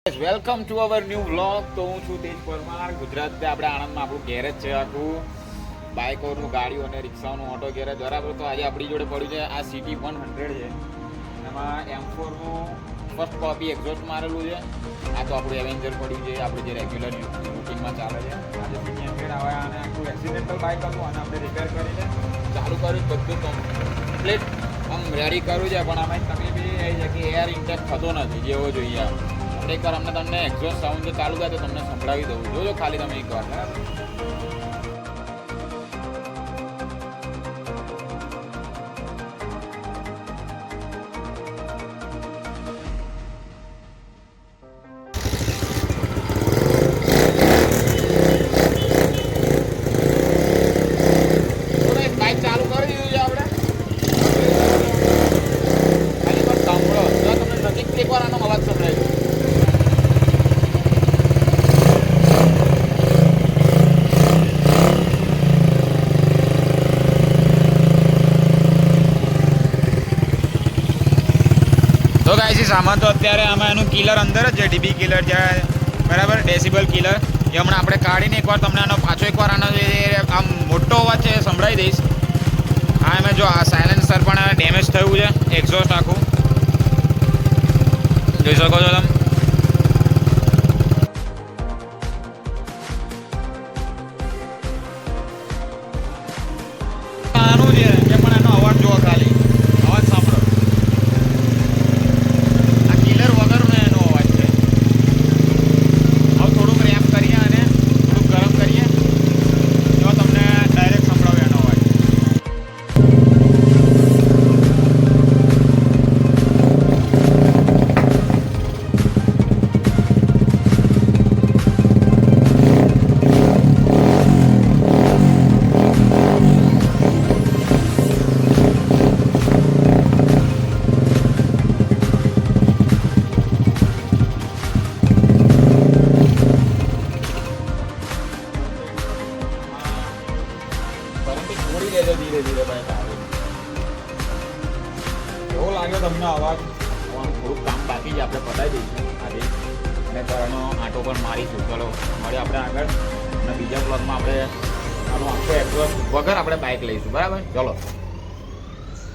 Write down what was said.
Welcome to our new vlog. તો હું છું તેજ પરમાર. ગુજરાત આપણે આણંદમાં આપણું ગેરેજ છે, આખું બાઇકોનું, ગાડીઓ અને રિક્ષાઓનું ઓટો ગેરેજ બરાબર. તો આજે આપણી જોડે પડ્યું છે આ સિટી 100 છે. એમાં M4નું ફર્સ્ટ કોપી એક્ઝોસ્ટ મારેલું છે. આ તો આપણું એવેન્જર પડ્યું છે, આપણું જે રેગ્યુલર રૂટીનમાં ચાલે છે. આજે સિટી 100 આવ્યા અને આપણું એક્સિડેન્ટલ બાઇક હતું અને આપણે રિપેર કરીને ચાલુ કર્યું. બધું કમ્પ્લીટ આમ રેડી કર્યું છે, પણ આમાં તકલીફ એ આવી છે કે એર ઇન્ટેક થતો નથી જેવો જોઈએ. એકવાર અમને તમને એક્ઝોસ્ટ સાઉન્ડ ચાલુ થાય તો તમને સંભળાવી દઉં. જોજો ખાલી તમે એકવાર. બરાબર. બાઇક ચાલુ કરી દીધું છે આપણે. ખાલી પર સાંભળો જો તમને નજીકથી એકવાર આનો અવાજ સંભળાય છે. તો ગાઈસ આમાં તો અત્યારે આમાં એનું કિલર અંદર જ છે, ડીબી કિલર છે બરાબર, ડેસિબલ કિલર. એ હમણાં આપણે કાઢીને એકવાર તમને આનો પાછો એકવાર આનો જે આમ મોટો અવાજ છે એ સંભળાવી દઈશ. હા, એમાં જો આ સાયલેન્સર પણ ડેમેજ થયું છે, એક્ઝોસ્ટ આખું જોઈ શકો છો તમે. આનું છે કે પણ એનો અવાજ જુઓ, ખાલી અવાજ સાંભળો. ધીરે ધીરે બાઈક આવે. એવો લાગ્યો તમને અવાજ? થોડુંક કામ બાકી છે, આપણે પતાવી દઈશું આજે અને કરવાનો આંટો પણ મારીશું. ચલો મળે આપણે આગળ અને બીજા બ્લોગમાં આપણે આનો આખો એક્સપ્રેસ વગર આપણે બાઇક લઈશું. બરાબર, ચલો.